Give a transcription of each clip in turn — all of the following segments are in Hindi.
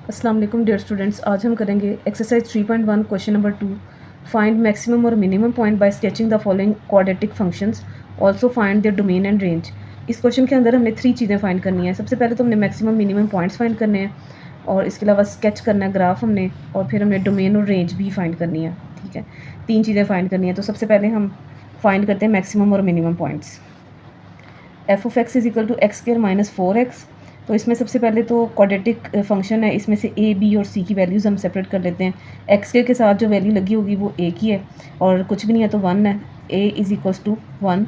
अस्सलाम वालेकुम डियर स्टूडेंट्स, आज हम करेंगे exercise 3.1 question number 2। Find maximum और minimum point by sketching the following quadratic functions, also find their domain and range. इस क्वेश्चन के अंदर हमने 3 चीज़ें फाइंड करनी है। सबसे पहले तो हमने मैक्सिमम मिनिमम पॉइंट्स फाइंड करने हैं और इसके अलावा स्केच करना है ग्राफ हमने, और फिर हमने डोमेन और रेंज भी फाइंड करनी है। ठीक है, 3 चीज़ें फाइंड करनी है। तो सबसे पहले हम फाइंड करते हैं मैक्सिमम और minimum points. F of x is equal to x square minus 4x। तो इसमें सबसे पहले तो क्वाड्रेटिक फंक्शन है, इसमें से ए बी और सी की वैल्यूज़ हम सेपरेट कर लेते हैं। एक्स के साथ जो वैल्यू लगी होगी वो ए की है और कुछ भी नहीं है तो 1 है, ए इज़ इक्वल्स टू 1।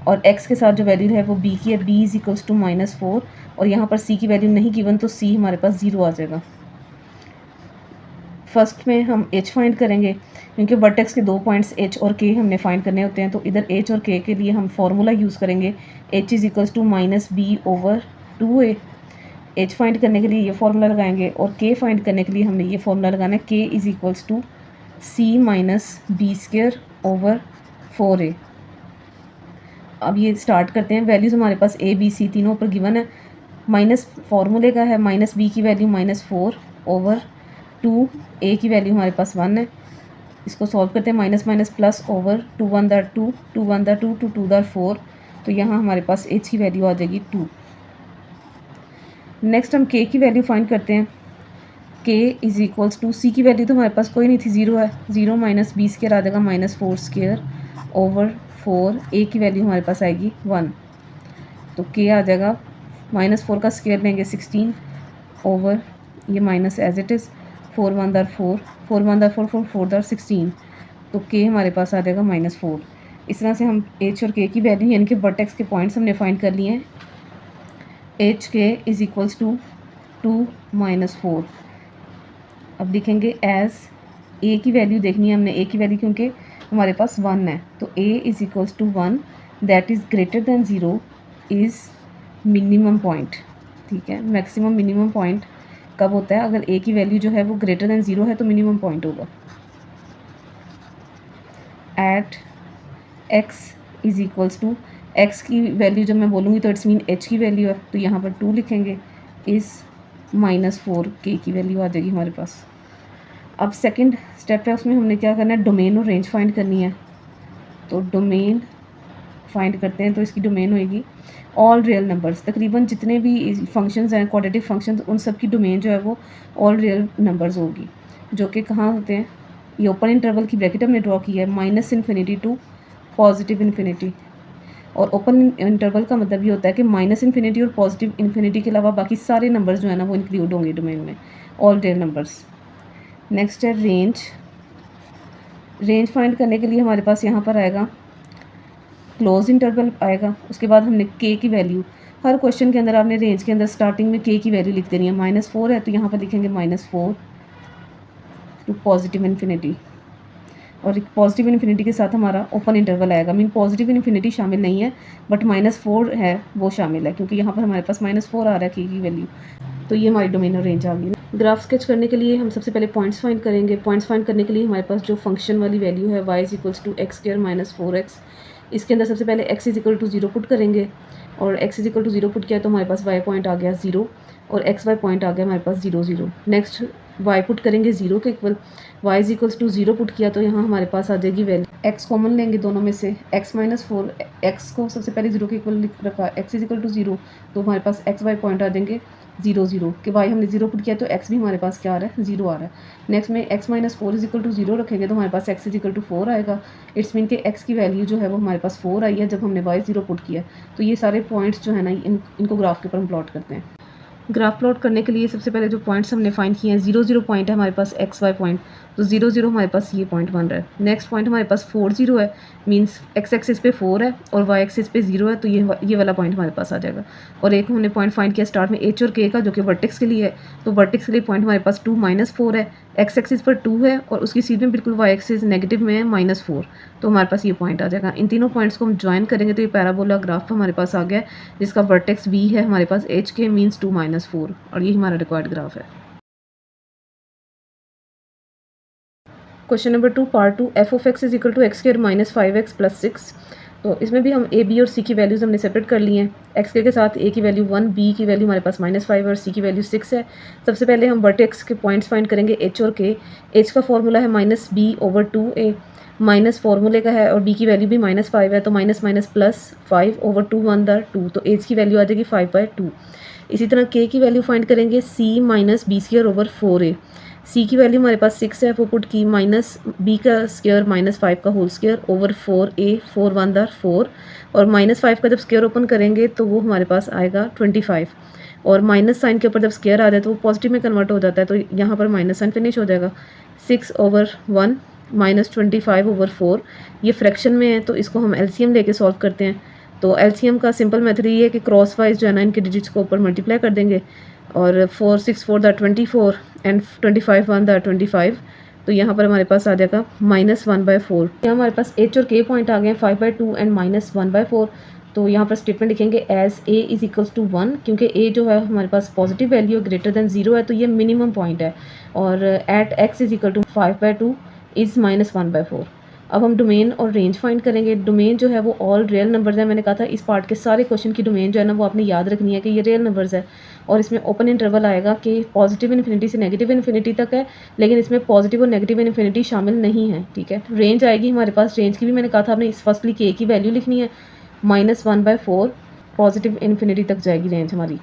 और एक्स के साथ जो वैल्यू है वो बी की है, बी इज़ इक्वल्स टू -4। और यहाँ पर सी की वैल्यू नहीं गिवन तो सी हमारे पास 0 आ जाएगा। फर्स्ट में हम एच फाइंड करेंगे क्योंकि वर्टेक्स के 2 पॉइंट्स एच और के हमने फाइंड करने होते हैं। तो इधर एच और के लिए हम फार्मूला यूज़ करेंगे, h is equals to -b/2a। H find करने के लिए ये फार्मूला लगाएंगे और के फाइंड करने के लिए हमने ये फार्मूला लगाना है, के is equals to c - b²/4a। अब ये स्टार्ट करते हैं। वैल्यूज़ हमारे पास ए बी सी तीनों ऊपर गिवन है। माइनस फार्मूले का है, -b की वैल्यू -4/2, ए की वैल्यू हमारे पास 1 है। इसको सॉल्व करते हैं, माइनस माइनस प्लस ओवर, 2 1 दा 2, 2 1 दा 2, 2 2 दा 4। तो यहाँ हमारे पास एच की वैल्यू आ जाएगी 2। नेक्स्ट हम के की वैल्यू फाइंड करते हैं, के इज़ इक्वल्स टू, सी की वैल्यू तो हमारे पास कोई नहीं थी, 0 है, 0 माइनस b² आ जाएगा -4/4। ए की वैल्यू हमारे पास आएगी 1। तो के आ जाएगा, -4 का स्क्वायर लेंगे 16 ओवर ये माइनस एज इट इज़, 4 1 दा 4, 4 1 दा 4, 4 4 दा 16। तो के हमारे पास आ जाएगा -4। इस तरह से हम एच और के की वैल्यू यानी कि वर्टेक्स के पॉइंट्स हमने फाइंड कर लिए हैं। एच के इज़ इक्वल्स टू 2 -4। अब लिखेंगे एज ए की वैल्यू देखनी है हमने, ए की वैल्यू क्योंकि हमारे पास 1 है तो a is equals to 1 that is greater than 0 is minimum point. ठीक है, मैक्सिमम मिनिमम पॉइंट कब होता है, अगर ए की वैल्यू जो है वो ग्रेटर दैन 0 है तो मिनिमम पॉइंट होगा। At x is equals to, x की वैल्यू जब मैं बोलूँगी तो इट्स मीन एच की वैल्यू है, तो यहाँ पर 2 लिखेंगे, इस -4 के की वैल्यू आ जाएगी हमारे पास। अब सेकंड स्टेप है, उसमें हमने क्या करना है, डोमेन और रेंज फाइंड करनी है। तो डोमेन फाइंड करते हैं, तो इसकी डोमेन होएगी ऑल रियल नंबर्स। तकरीबन जितने भी फंक्शंस हैं क्वाड्रेटिक फंक्शंस, उन सब की डोमेन जो है वो ऑल रियल नंबर्स होगी, जो कि कहाँ होते हैं, ये ओपन इंटरवल की ब्रैकेट हमने ड्रॉ की है, -∞ टू +∞। और ओपन इंटरवल का मतलब ये होता है कि -∞ और +∞ के अलावा बाकी सारे नंबर्स जो है ना वो इंक्लूड होंगे डोमेन में, ऑल रियल नंबर्स। नेक्स्ट है रेंज। रेंज फाइंड करने के लिए हमारे पास यहाँ पर आएगा क्लोज इंटरवल आएगा, उसके बाद हमने के की वैल्यू, हर क्वेश्चन के अंदर आपने रेंज के अंदर स्टार्टिंग में के की वैल्यू लिख देनी है। -4 है तो यहाँ पर लिखेंगे -4 टू +∞। और एक पॉजिटिव इन्फिनिटी के साथ हमारा ओपन इंटरवल आएगा, मीन पॉजिटिव इन्फिनिटी शामिल नहीं है बट -4 है वो शामिल है, क्योंकि यहाँ पर हमारे पास -4 आ रहा है की वैल्यू। तो ये हमारी डोमेन और रेंज आ गई। ग्राफ स्केच करने के लिए हम सबसे पहले पॉइंट्स फाइंड करेंगे। पॉइंट्स फाइंड करने के लिए हमारे पास जो फंक्शन वाली वैल्यू है y is equals to x² - 4x, इसके अंदर सबसे पहले x is equal to 0 put करेंगे और x is equal to 0 put किया तो हमारे पास y पॉइंट आ गया 0 और xy पॉइंट आ गया हमारे पास 0 0। नेक्स्ट y पुट करेंगे 0 के equal, y is equals to 0 put किया तो यहाँ हमारे पास आ जाएगी वैल्यू, x कॉमन लेंगे दोनों में से, x - 4, x को सबसे पहले 0 के इक्वल लिख रखा, x इज़ इक्वल टू 0 तो हमारे पास xy पॉइंट आ जाएंगे 0 0 कि y हमने 0 पुट किया तो x भी हमारे पास क्या आ रहा है, 0 आ रहा है। नेक्स्ट में x - 4 इज़ इक्वल टू 0 रखेंगे तो हमारे पास x इज़ इक्वल टू 4 आएगा। इट्स मीन कि x की वैल्यू जो है वो हमारे पास 4 आई है जब हमने y 0 पुट किया। तो ये सारे पॉइंट्स जो है ना इनको ग्राफ के ऊपर हम प्लॉट करते हैं। ग्राफ प्लॉट करने के लिए सबसे पहले जो पॉइंट्स हमने फाइंड किए हैं, 0 0 पॉइंट है हमारे पास xy पॉइंट, तो 0 0 हमारे पास ये पॉइंट बन रहा है। नेक्स्ट पॉइंट हमारे पास 4 0 है, मींस x एक्सिस पे 4 है और y एक्सिस पे 0 है, तो ये वाला पॉइंट हमारे पास आ जाएगा। और एक हमने पॉइंट फाइंड किया स्टार्ट में h और k का, जो कि वर्टेक्स के लिए है, तो वर्टेक्स के लिए पॉइंट हमारे पास 2 -4 है, x एक्सिस पर 2 है और उसकी सीध में बिल्कुल y एक्सिस नेगेटिव में है -4, तो हमारे पास ये पॉइंट आ जाएगा। इन तीनों पॉइंट्स को हम ज्वाइन करेंगे तो ये पैराबोला ग्राफ हमारे पास आ गया, जिसका वर्टेक्स v है हमारे पास, h के मीन्स 2 -4, और ये हमारा रिक्वायर्ड ग्राफ है। Question number 2 part 2, f of x is equal to x² - 5x + 6। तो इसमें भी हम ए बी और सी की वैल्यूज़ हमने सेपरेट कर ली हैं। एक्स के साथ ए की वैल्यू 1, बी की वैल्यू हमारे पास -5 और सी की वैल्यू 6 है। सबसे पहले हम वर्टेक्स के पॉइंट्स फाइंड करेंगे एच और के। एच का फॉर्मूला है -b/2a, माइनस फार्मूले का है और बी की वैल्यू भी -5 है, तो माइनस माइनस प्लस 5/2 1/2, तो एच की वैल्यू आ जाएगी 5/2। इसी तरह के की वैल्यू फाइंड करेंगे c - b²/4a। सी की वैल्यू हमारे पास 6 है, वो पुट की माइनस बी का स्क्वायर -5 का होल स्क्वायर ओवर 4a, 4 1/4, और -5 का जब स्क्वायर ओपन करेंगे तो वो हमारे पास आएगा 25, और माइनस साइन के ऊपर जब स्क्वायर आ जाए तो वो पॉजिटिव में कन्वर्ट हो जाता है, तो यहाँ पर माइनस साइन फिनिश हो जाएगा। 6/1 -25/4, ये फ्रैक्शन में है तो इसको हम एलसीएम लेके सॉल्व करते हैं। तो एलसीएम का सिंपल मेथड ये है कि क्रॉस वाइज जो है ना इनके डिजिट्स को ऊपर मल्टीप्लाई कर देंगे, और 4 6 4 द 24 एंड 25 1 द 25, तो यहाँ पर हमारे पास आ जाएगा -1/4। यहाँ हमारे पास एच और के पॉइंट आ गए हैं 5/2 एंड -1/4। तो यहाँ पर स्टेटमेंट लिखेंगे as a is equals to 1, क्योंकि ए जो है हमारे पास पॉजिटिव वैल्यू ग्रेटर देन 0 है, तो ये मिनिमम पॉइंट है, और at x is equal to 5/2 is -1/4। अब हम डोमेन और रेंज फाइंड करेंगे। डोमेन जो है वो ऑल रियल नंबर्स है। मैंने कहा था इस पार्ट के सारे क्वेश्चन की डोमेन जो है ना वो आपने याद रखनी है कि ये रियल नंबर्स है, और इसमें ओपन इंटरवल आएगा कि पॉजिटिव इन्फिनिटी से नेगेटिव इन्फिनिटी तक है, लेकिन इसमें पॉजिटिव और नेगेटिव इन्फिनिटी शामिल नहीं है, ठीक है। रेंज आएगी हमारे पास, रेंज की भी मैंने कहा था आपने इस फर्स्टली के की वैल्यू लिखनी है, -1/4 पॉजिटिव इन्फिनिटी तक जाएगी रेंज हमारी।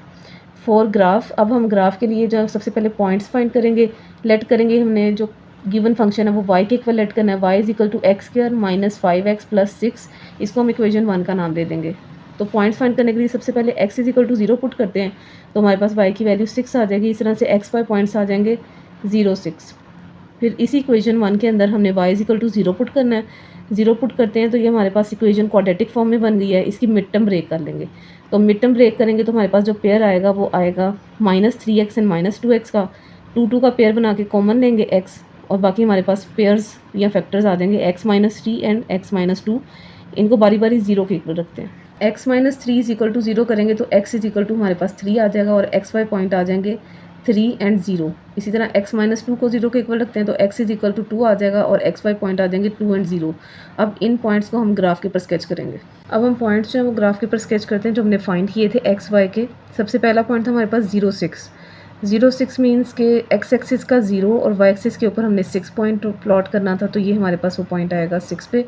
फॉर ग्राफ, अब हम ग्राफ के लिए जो सबसे पहले पॉइंट्स फाइंड करेंगे। लेट करेंगे हमने जो गिवन फंक्शन है वो y के इक्वल लेट करना है, y is equal to x² -5x + 6, इसको हम इक्वेशन 1 का नाम दे देंगे। तो पॉइंट्स फाइंड करने के लिए सबसे पहले x is equal to 0 put करते हैं, तो हमारे पास y की वैल्यू 6 आ जाएगी। इस तरह से x y पॉइंट्स आ जाएंगे 0 6। फिर इसी इक्वेशन 1 के अंदर हमने y is equal to 0 put करना है। 0 पुट करते हैं तो ये हमारे पास इक्वेशन क्वाड्रेटिक फॉर्म में बन गई है। इसकी मिड टर्म ब्रेक कर लेंगे, तो मिड टर्म ब्रेक करेंगे तो हमारे पास जो पेयर आएगा वो आएगा -3x एंड -2x का। 2 का पेयर बना के कॉमन लेंगे x, और बाकी हमारे पास पेयर्स या फैक्टर्स आ जाएंगे x - 3 एंड x - 2। इनको बारी बारी 0 के इक्वल रखते हैं। x - 3 इज इक्वल टू 0 करेंगे तो x इज इक्वल टू हमारे पास 3 आ जाएगा, और x y पॉइंट आ जाएंगे 3 एंड 0। इसी तरह x - 2 को 0 के इक्वल रखते हैं तो x इज इक्वल टू 2 आ जाएगा, और x y पॉइंट आ जाएंगे 2 एंड 0। अब इन पॉइंट्स को हम ग्राफ के ऊपर स्केच करेंगे। अब हम पॉइंट्स जो है वो ग्राफ के ऊपर स्केच करते हैं जो हमने फाइंड किए थे x y के। सबसे पहला पॉइंट था हमारे पास 0 6। 0 6 मीन्स के x एक्सिस का 0 और y एक्सिस के ऊपर हमने 6 पॉइंट प्लॉट करना था, तो ये हमारे पास वो पॉइंट आएगा 6 पे।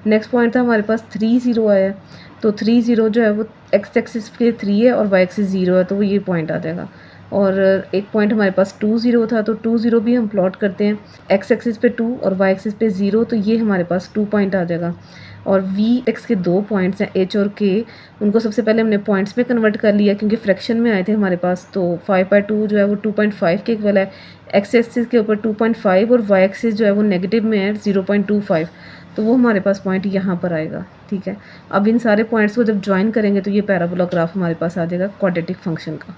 नेक्स्ट पॉइंट था हमारे पास 3 0 आया, तो 3 0 जो है वो x एक्सिस पे 3 है और y एक्सिस 0 है, तो वो ये पॉइंट आ जाएगा। और एक पॉइंट हमारे पास 2 0 था, तो 2 0 भी हम प्लॉट करते हैं, x एक्सिस पे 2 और y एक्सिस पे 0, तो ये हमारे पास 2 पॉइंट आ जाएगा। और v x के 2 पॉइंट्स हैं h और k, उनको सबसे पहले हमने पॉइंट्स में कन्वर्ट कर लिया क्योंकि फ्रैक्शन में आए थे हमारे पास, तो 5/2 जो है वो 2.5 के इक्वल है। x एक्सिस के ऊपर 2.5 और y एक्सिस जो है वो नेगेटिव में है 0.25, तो वो हमारे पास पॉइंट यहाँ पर आएगा, ठीक है। अब इन सारे पॉइंट्स को जब ज्वाइन करेंगे तो ये पैराबोला ग्राफ हमारे पास आ जाएगा क्वाड्रेटिक फंक्शन का।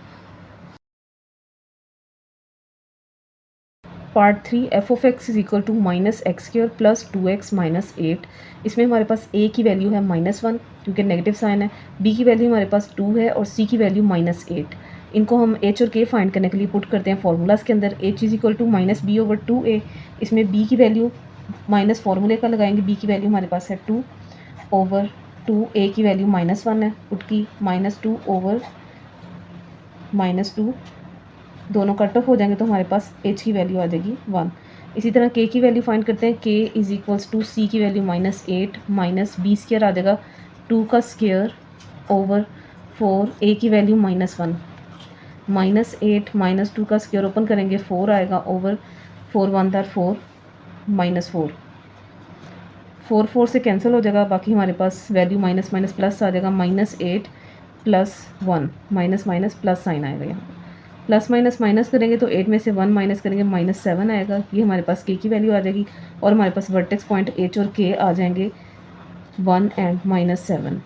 Part 3 f(x) is equal to -x² + 2x - 8। इसमें हमारे पास a की वैल्यू है -1 क्योंकि नेगेटिव साइन है, b की वैल्यू हमारे पास 2 है और c की वैल्यू -8। इनको हम h और k फाइंड करने के लिए पुट करते हैं फॉर्मूलाज के अंदर। h is equal to -b/2a। इसमें b की वैल्यू माइनस फार्मूले का लगाएंगे, b की वैल्यू हमारे पास है 2/2, a की वैल्यू -1 है, पुट की -2/-2, दोनों कट ऑफ हो जाएंगे तो हमारे पास h की वैल्यू आ जाएगी 1। इसी तरह k की वैल्यू फाइंड करते हैं, k is equals to c की वैल्यू -8 माइनस b² आ जाएगा 2 का स्क्वायर ओवर 4, a की वैल्यू -1, -8 - 2 का स्क्वायर ओपन करेंगे 4 आएगा ओवर 4 1/4 -4, 4 4 से कैंसिल हो जाएगा, बाकी हमारे पास वैल्यू माइनस माइनस प्लस आ जाएगा, -8 + 1, माइनस माइनस प्लस साइन आएगा। यहाँ प्लस माइनस माइनस करेंगे तो 8 में से 1 माइनस करेंगे -7 आएगा, ये हमारे पास k की वैल्यू आ जाएगी, और हमारे पास वर्टेक्स पॉइंट h और k आ जाएंगे 1 and -7।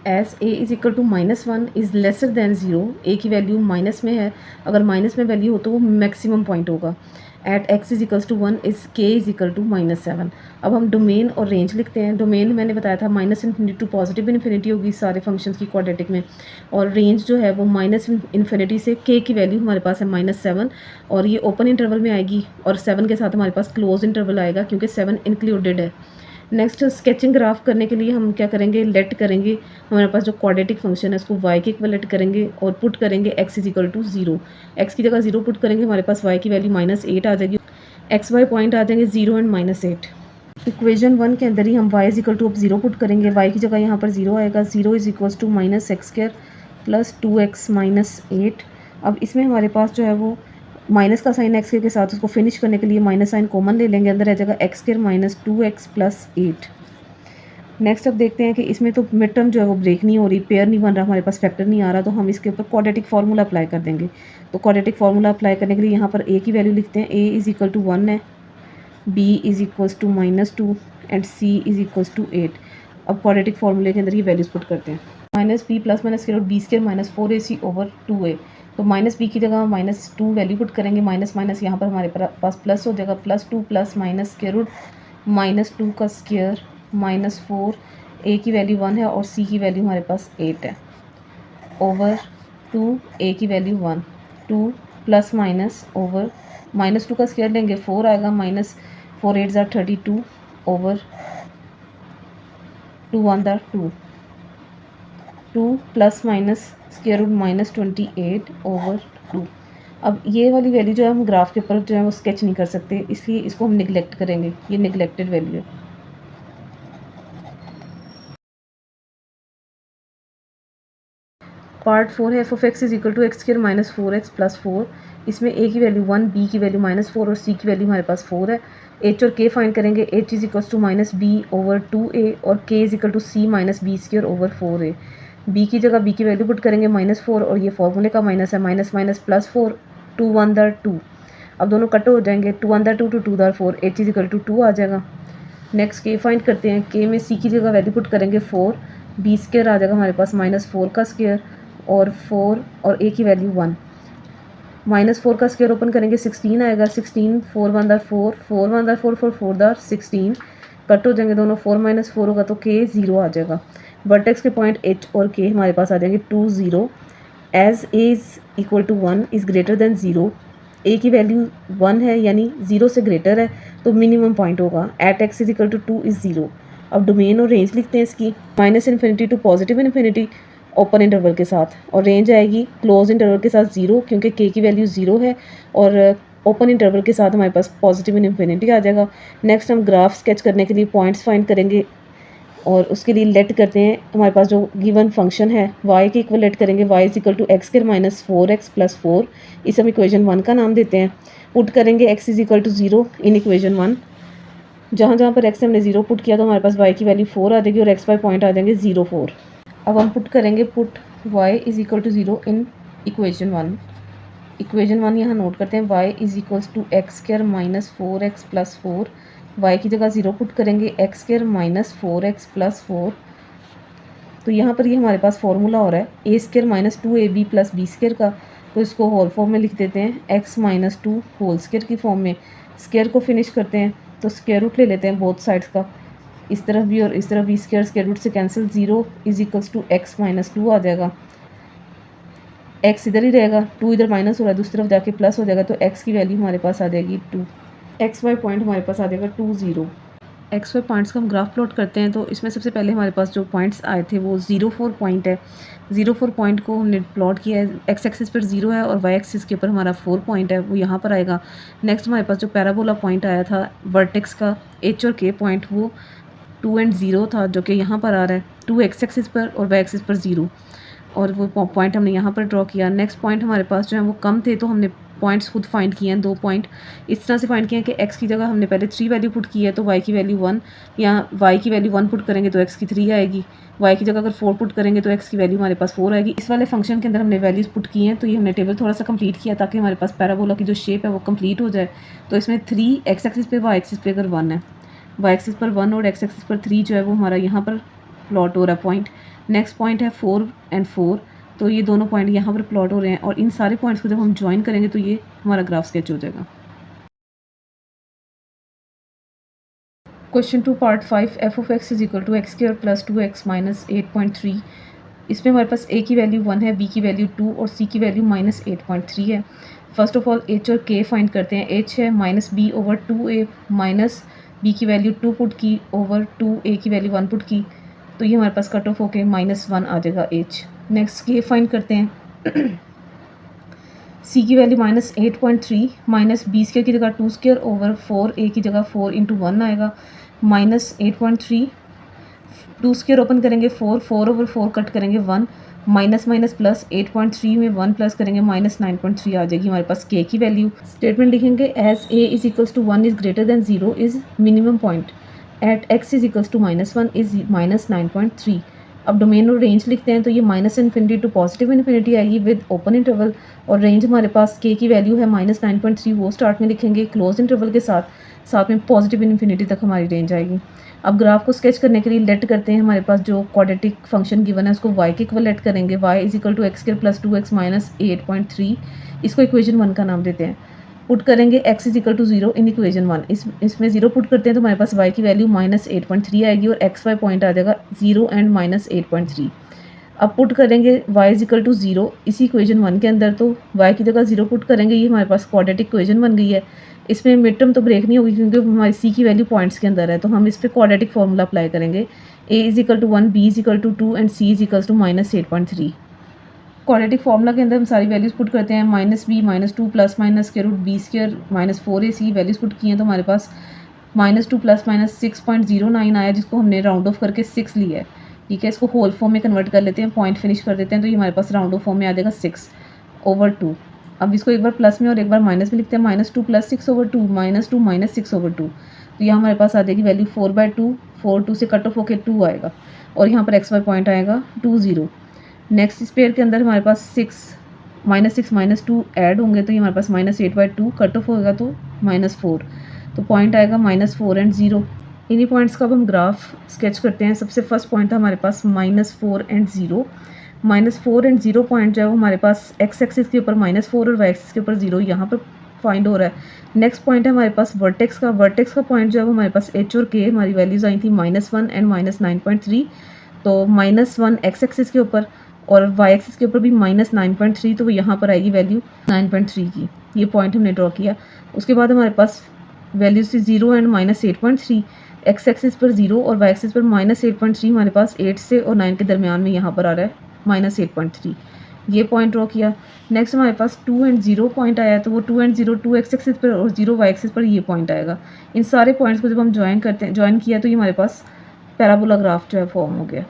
As a is equal to -1 is lesser than 0, a की वैल्यू माइनस में है, अगर माइनस में वैल्यू हो तो वो मैक्सिमम पॉइंट होगा। At x is equals to 1 is k is equal to -7। अब हम डोमेन और रेंज लिखते हैं। डोमेन मैंने बताया था -∞ टू पॉजिटिव इन्फिनिटी होगी सारे फंक्शंस की क्वाड्रेटिक में, और रेंज जो है वो -∞ से k की वैल्यू हमारे पास है -7, और ये ओपन इंटरवल में आएगी, और 7 के साथ हमारे पास क्लोज इंटरवल आएगा क्योंकि 7 इंक्लूडेड है। नेक्स्ट स्केचिंग ग्राफ करने के लिए हम क्या करेंगे, लेट करेंगे हमारे पास जो क्वाड्रेटिक फंक्शन है उसको y के इक्वलेट करेंगे और पुट करेंगे x is equal to 0। x की जगह 0 पुट करेंगे, हमारे पास y की वैल्यू -8 आ जाएगी, एक्स वाई पॉइंट आ जाएंगे 0 एंड -8। इक्वेशन 1 के अंदर ही हम y इज इक्वल टू अब 0 पुट करेंगे, y की जगह यहाँ पर 0 आएगा, 0 is equals to -x² plus 2x -8। अब इसमें हमारे पास जो है वो माइनस का साइन एक्स के साथ उसको फिनिश करने के लिए माइनस साइन कॉमन ले लेंगे, अंदर आ जाएगा x² minus 2x plus 8। Next अब देखते हैं कि इसमें तो मिड टर्म जो है वो ब्रेक नहीं हो रही, पेयर नहीं बन रहा, हमारे पास फैक्टर नहीं आ रहा, तो हम इसके ऊपर क्वाड्रेटिक फार्मूला अप्लाई कर देंगे। तो क्वाड्रेटिक फार्मूला अप्लाई करने के लिए यहाँ पर a की वैल्यू लिखते हैं, a इज इक्वल टू 1 है, b is equals to -2 and c is equals to 8। अब क्वाड्रेटिक फार्मूले के अंदर ये वैल्यूज पुट करते हैं, -b plus -b² minus 4ac over 2a। तो -b की जगह -2 वैल्यू पुट करेंगे, माइनस माइनस यहाँ पर हमारे पास प्लस हो जाएगा, +2 प्लस माइनस स्क्वायर रूट -2 का स्क्वायर -4, a की वैल्यू 1 है और c की वैल्यू हमारे पास 8 है, ओवर 2 a की वैल्यू 1, 2 प्लस माइनस ओवर -2 का स्क्वायर लेंगे 4 आएगा, -4 8 ज़ा 32 ओवर 2 1 ज़ा 2, 2 plus minus square root -28 over 2। अब ये वाली वैल्यू जो है हम ग्राफ के ऊपर जो है वो स्केच नहीं कर सकते, इसलिए इसको हम निगलेक्ट करेंगे, ये निगलेक्टेड वैल्यू है। पार्ट 4 है f(x) is equal to x² minus 4x plus 4। इसमें a की वैल्यू 1, b की वैल्यू -4 और c की वैल्यू हमारे पास 4 है। h और k फाइंड करेंगे, h is equal to -b over 2a और k is equal to c minus b² over 4a। b की जगह b की वैल्यू पुट करेंगे -4 और ये फॉर्मूले का माइनस है, माइनस माइनस +4, 2 1 ज़ा 2। अब दोनों कट हो जाएंगे, 2 1 ज़ा 2 to 2 ज़ा 4, h इज इक्वल टू 2 आ जाएगा। नेक्स्ट k फाइंड करते हैं, k में c की जगह वैल्यू पुट करेंगे 4, b² आ जाएगा हमारे पास -4 का स्क्वायर और 4 और a की वैल्यू 1, -4 का स्क्वायर ओपन करेंगे 16 आएगा, 16 4 1 ज़ा 4, 4 1 ज़ा 4 4 4 ज़ा 16, कट हो जाएंगे दोनों, 4 - 4 होगा तो k 0 आ जाएगा। वर्टेक्स के पॉइंट h और k हमारे पास आ जाएंगे 2 0, as a is equal to 1 is greater than 0, a की वैल्यू 1 है यानी 0 से ग्रेटर है तो मिनिमम पॉइंट होगा, at x is equal to 2 is 0। अब डोमेन और रेंज लिखते हैं इसकी, -∞ टू +∞ ओपन इंटरवल के साथ, और रेंज आएगी क्लोज इंटरवल के साथ 0 क्योंकि k की वैल्यू 0 है, और ओपन इंटरवल के साथ हमारे पास +∞ आ जाएगा। नेक्स्ट हम ग्राफ स्केच करने के लिए पॉइंट्स फाइंड करेंगे और उसके लिए लेट करते हैं, हमारे पास जो गिवन फंक्शन है y के इक्वल लेट करेंगे, y is equal to x² minus 4x plus 4, इसे हम इक्वेशन 1 का नाम देते हैं। पुट करेंगे x is equal to 0 in equation 1, जहाँ जहाँ पर x हमने 0 पुट किया तो हमारे पास y की वैल्यू 4 आ जाएगी और x y पॉइंट आ जाएंगे 0 4। अब हम पुट करेंगे, put y is equal to 0 in equation 1, equation 1 यहाँ नोट करते हैं, y is equals to x² minus 4x plus 4, y की जगह 0 पुट करेंगे, x² माइनस 4x प्लस 4। तो यहाँ पर ये हमारे पास फॉर्मूला हो रहा है a² minus 2ab plus b² का, तो इसको होल फॉर्म में लिख देते हैं, x माइनस 2 होल स्क्वायर की फॉर्म में। स्क्वायर को फिनिश करते हैं तो स्क्वायर रूट ले लेते हैं बोथ साइड्स का, इस तरफ भी और इस तरफ भी, स्क्वायर रूट से cancel, 0 is equals to x minus 2 आ जाएगा, x इधर ही रहेगा, 2 इधर माइनस हो रहा है दूसरी तरफ जाके प्लस हो जाएगा, तो x की वैल्यू हमारे पास आ जाएगी 2, एक्स वाई पॉइंट हमारे पास आ जाएगा 2 0। एक्स वाई पॉइंट्स का हम ग्राफ प्लॉट करते हैं, तो इसमें सबसे पहले हमारे पास जो पॉइंट्स आए थे वो 0 4 पॉइंट है, 0 4 पॉइंट को हमने प्लॉट किया है, एक्स एक्सिस पर 0 है और वाई एक्सिस के ऊपर हमारा 4 पॉइंट है, वो यहाँ पर आएगा। नेक्स्ट हमारे पास जो पैराबोला पॉइंट आया था वर्टेक्स का, एच और के पॉइंट, वो 2 and 0 था जो कि यहाँ पर आ रहा है, 2 एक्स एक्सिस पर और वाई एक्सिस पर 0, और वो पॉइंट हमने यहाँ पर ड्रॉ किया। नेक्स्ट पॉइंट हमारे पास जो है वो कम थे तो हमने पॉइंट्स खुद फाइंड किए हैं, 2 पॉइंट इस तरह से फाइंड किए हैं कि x की जगह हमने पहले 3 वैल्यू पुट की है तो y की वैल्यू 1, यहाँ y की वैल्यू 1 पुट करेंगे तो x की 3 आएगी, y की जगह अगर 4 पुट करेंगे तो x की वैल्यू हमारे पास 4 आएगी। इस वाले फंक्शन के अंदर हमने वैल्यूज़ पुट की हैं, तो ये हमने टेबल थोड़ा सा कंप्लीट किया ताकि हमारे पास पैराबोला की जो शेप है वो कंप्लीट हो जाए। तो इसमें 3 x एक्सिस पे, y एक्सिस पे अगर 1 है, y एक्सिस पर 1 और x एक्सिस पर 3 जो है वो हमारा यहाँ पर प्लॉट हो रहा है पॉइंट। नेक्स्ट पॉइंट है 4 and 4, तो ये दोनों पॉइंट यहाँ पर प्लॉट हो रहे हैं, और इन सारे पॉइंट्स को जब हम ज्वाइन करेंगे तो ये हमारा ग्राफ स्केच हो जाएगा। Question 2 part 5, f of x is equal to x² plus 2x minus 8.3। इसमें हमारे पास a की वैल्यू 1 है, b की वैल्यू 2 और c की वैल्यू -8.3 है। फर्स्ट ऑफ ऑल h और k फाइंड करते हैं। h है -b over 2a minus b की वैल्यू 2 पुट की ओवर 2, ए की वैल्यू 1 पुट की, तो ये हमारे पास कट ऑफ होके -1 आ जाएगा एच। नेक्स्ट के फाइंड करते हैं। सी की वैल्यू -8.3 माइनस बी स्क्र की जगह 2 स्क्र ओवर 4, ए की जगह 4 इंटू 1 आएगा, -8.3, 2 स्क्र ओपन करेंगे 4, 4 ओवर 4 कट करेंगे 1, माइनस माइनस प्लस 8.3 में 1 प्लस करेंगे -9.3 आ जाएगी हमारे पास के की वैल्यू। स्टेटमेंट लिखेंगे as a is equals to 1 is greater than 0 is minimum point at x is equals to -1 is -9.3। अब डोमेन और रेंज लिखते हैं तो ये -इन्फिनिटी टू पॉजिटिव इन्फिनिटी आएगी विद ओपन इंटरवल, और रेंज हमारे पास के की वैल्यू है -9.3, वो स्टार्ट में लिखेंगे क्लोज इंटरवल के साथ में पॉजिटिव इन्फिनिटी तक हमारी रेंज आएगी। अब ग्राफ को स्केच करने के लिए लेट करते हैं, हमारे पास जो क्वाड्रेटिक फंक्शन गिवन है उसको y के इक्वल लेट करेंगे, y is equal to x square plus 2x minus 8.3, इसको इक्वेशन 1 का नाम देते हैं। पुट करेंगे x is equal to 0 in equation 1, इसमें 0 पुट करते हैं तो हमारे पास y की वैल्यू -8.3 आएगी और xy पॉइंट आ जाएगा 0 एंड -8.3। अब पुट करेंगे y इज इक्वल टू 0 इसी इक्वेशन 1 के अंदर, तो y की जगह 0 पुट करेंगे, ये हमारे पास क्वाड्रेटिक इक्वेशन बन गई है। इसमें मिड टर्म तो ब्रेक नहीं होगी क्योंकि हमारी सी की वैल्यू पॉइंट्स के अंदर है, तो हम इस पर क्वाड्रेटिक फार्मूला अप्लाई करेंगे, a is equal to 1, b is equal to 2 and c is equal to -8.3। Quadratic formula के अंदर हम सारी वैल्यूज़ पुट करते हैं, -b -2 plus minus square root b square -4ac values put की हैं, तो हमारे पास -2 प्लस माइनस 6.09 आया, जिसको हमने राउंड ऑफ करके 6 लिया है। ठीक है, इसको होल फॉर्म में कन्वर्ट कर लेते हैं, पॉइंट फिनिश कर देते हैं, तो ये हमारे पास राउंड ऑफ फॉर्म में आ जाएगा 6/2। अब इसको एक बार प्लस में और एक बार माइनस में लिखते हैं, -2 प्लस 6/2 -2 माइनस 6/2, तो यहाँ हमारे पास आ जाएगी वैल्यू 4/2, 4 2 से कट ऑफ होकर 2 आएगा, और यहाँ पर एक्स वाई पॉइंट आएगा 2 0। नेक्स्ट इस पेयर के अंदर हमारे पास 6 -2 ऐड होंगे, तो ये हमारे पास -8/2 कट ऑफ होगा तो -4, तो पॉइंट आएगा -4 एंड 0। इन्हीं पॉइंट्स का अब हम ग्राफ स्केच करते हैं। सबसे फर्स्ट पॉइंट था हमारे पास -4 एंड 0। -4 एंड 0 पॉइंट जो है वो हमारे पास एक्स एक्सिस के ऊपर -4 और वाई एक्सिस के ऊपर 0 यहाँ पर फाइंड हो रहा है। नेक्स्ट पॉइंट है हमारे पास वर्टेक्स का पॉइंट जो है वो हमारे पास एच और के हमारी वैल्यूज़ आई थी -1 एंड -9.3, तो -1 एक्स एक्सिस के ऊपर और वाई एक्सिस के ऊपर भी -9.3, तो यहाँ पर आएगी वैल्यू 9.3 की। ये पॉइंट हमने ड्रॉ किया। उसके बाद हमारे पास वैल्यूज थी 0 एंड -8.3, एक्स एक्सिस पर 0 और वाई एक्सिस पर -8.3, हमारे पास 8 से और 9 के दरमियान में यहाँ पर आ रहा है -8.3, ये पॉइंट ड्रॉ किया। नेक्स्ट हमारे पास 2 एंड 0 पॉइंट आया, तो वो 2 एंड 0 2 एक्स एक्सिस पर और 0 वाई एक्सिस पर ये पॉइंट आएगा। इन सारे पॉइंट्स को जब हम ज्वाइन किया तो ये हमारे पास पैराबोला ग्राफ जो है फॉर्म हो गया।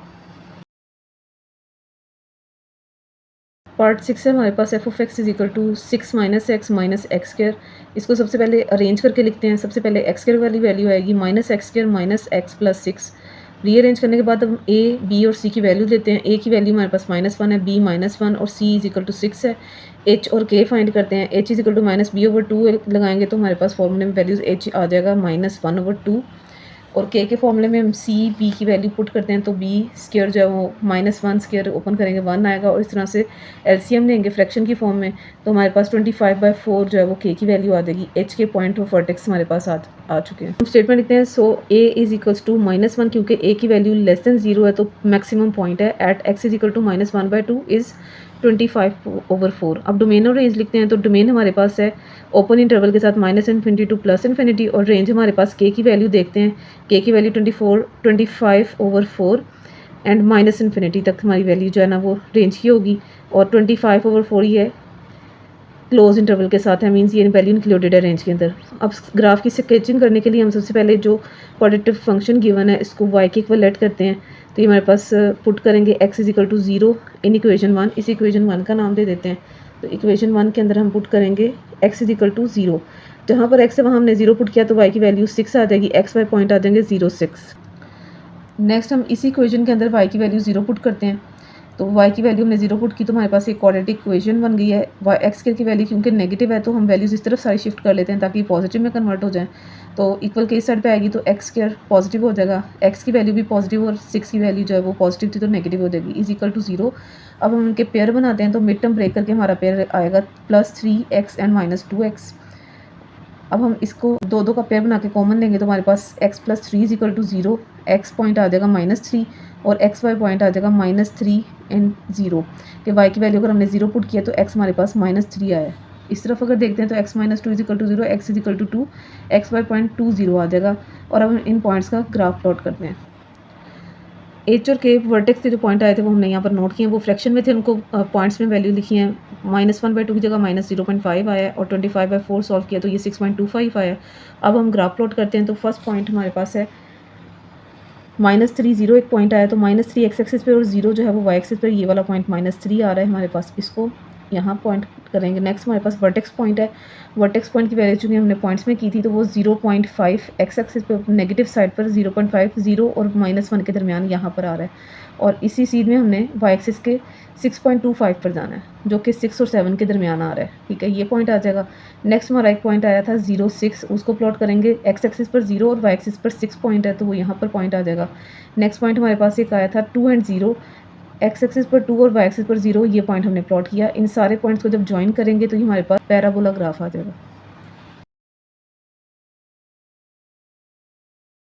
पार्ट 6 है हमारे पास f(x) is equal to 6 minus x minus x square. इसको सबसे पहले अरेंज करके लिखते हैं। सबसे पहले एक्स स्क्र वाली वैल्यू आएगी -minus x square minus x plus 6। Rearrange करने के बाद हम a, b और c की वैल्यू लेते हैं। a की वैल्यू हमारे पास -1 है, b -1 और c इज इक्वल टू 6 है। h और k फाइंड करते हैं। h is equal to -b/2 लगाएंगे तो हमारे पास फॉर्मूले में वैल्यूज h आ जाएगा -1/2, और k के फॉर्मूले में हम c b की वैल्यू पुट करते हैं, तो b स्क्वायर जो है वो -1 स्क्वायर ओपन करेंगे 1 आएगा, और इस तरह से एलसीएम लेंगे फ्रैक्शन की फॉर्म में, तो हमारे पास 25/4 जो है वो k की वैल्यू आ जाएगी। h के पॉइंट ऑफ वर्टेक्स हमारे पास आ चुके हैं। हम स्टेटमेंट लिखते हैं, सो a इज इक्वल्स टू -1, क्योंकि a की वैल्यू लेस देन 0 है तो मैक्सिमम पॉइंट है। At x is equal to -1/2 is 25/4। अब डोमेन और रेंज लिखते हैं, तो डोमेन हमारे पास है ओपन इंटरवल के साथ -इन्फिनिटी टू +इन्फिनिटी, और रेंज हमारे पास k की वैल्यू देखते हैं, k की वैल्यू 25/4 एंड -इन्फिनिटी तक हमारी वैल्यू जो है ना वो रेंज की होगी, और 25/4 ही है क्लोज इंटरवल के साथ है, मीन्स ये वैल्यू इंक्लूडेड है रेंज के अंदर। अब ग्राफ की स्केचिंग करने के लिए हम सबसे पहले जो क्वाड्रेटिक फंक्शन गिवन है इसको y के इक्वल लेट करते हैं, तो ये हमारे पास पुट करेंगे x is equal to 0 in equation 1, इस इक्वेशन 1 का नाम दे देते हैं। तो इक्वेशन 1 के अंदर हम पुट करेंगे x इज इक्वल टू 0, जहाँ पर x है वहाँ हमने 0 पुट किया तो y की वैल्यू 6 आ जाएगी, x y पॉइंट आ जाएंगे 0 6। नेक्स्ट हम इसी इक्वेशन के अंदर y की वैल्यू 0 पुट करते हैं, तो y की वैल्यू हमने 0 पुट की तो हमारे पास एक क्वाड्रेटिक इक्वेशन बन गई है। y एक्स की वैल्यू क्योंकि नेगेटिव है तो हम वैल्यूज़ इस तरफ सारी शिफ्ट कर लेते हैं ताकि पॉजिटिव में कन्वर्ट हो जाए, तो इक्वल के इस साइड पे आएगी तो एक्स स्क्वायर पॉजिटिव हो जाएगा, x की वैल्यू भी पॉजिटिव और 6 की वैल्यू जो है वो पॉजिटिव थी तो नेगेटिव हो जाएगी, इज इक्वल टू 0। अब हम उनके पेयर बनाते हैं, तो मिड टर्म ब्रेक करके हमारा पेयर आएगा +3x एंड -2x। अब हम इसको दो का पेयर बना के कॉमन लेंगे, तो हमारे पास x + 3 is equal to 0, x point आ जाएगा -3 और एक्स वाई पॉइंट आ जाएगा -3 एंड 0, कि y की वैल्यू अगर हमने 0 पुट किया तो x हमारे पास -3 आया है। इस तरफ अगर देखते हैं तो x minus 2 is equal to 0, x is equal to 2, x y point 2 0 आ जाएगा। और अब हम इन पॉइंट्स का ग्राफ प्लॉट करते हैं। एच और के वर्टेक्स के जो पॉइंट आए थे वो हमने यहाँ पर नोट किए, वो फ्रैक्शन में थे, उनको पॉइंट्स में वैल्यू लिखी है। -1/2 की जगह -0.5 आया और 25/4 सॉल्व किया तो ये 6.25 आया। अब हम ग्राफ प्लॉट करते हैं तो फर्स्ट पॉइंट हमारे पास है -3 0 एक पॉइंट आया तो -3 एक्स एक्सिस पे और 0 जो है वो वाई एक्सिस पे, ये वाला पॉइंट -3 आ रहा है हमारे पास, इसको यहाँ पॉइंट करेंगे। नेक्स्ट हमारे पास वर्टेक्स पॉइंट है, वर्टेक्स पॉइंट की वैल्यू चूँकि हमने पॉइंट्स में की थी तो वो 0.5 एक्स एक्सिस पे नेगेटिव साइड पर 0.5 0 और -1 के दरमियान यहाँ पर आ रहा है। और इसी सीध में हमने वाई एक्सिस के 6.25 पर जाना है जो कि 6 और 7 के दरमियान आ रहा है। ठीक है, ये पॉइंट आ जाएगा। नेक्स्ट हमारा एक पॉइंट आया था 0 6, उसको प्लॉट करेंगे। एक्स एक्सिस पर 0 और वाई एक्सिस पर 6 पॉइंट है तो वो यहाँ पर पॉइंट आ जाएगा। नेक्स्ट पॉइंट हमारे पास एक आया था 2 एंड 0, एक्स एक्सिस पर 2 और वाई एक्सिस पर 0, ये पॉइंट हमने प्लॉट किया। इन सारे पॉइंट्स को जब ज्वाइन करेंगे तो ये हमारे पास पैराबोला ग्राफ आ जाएगा।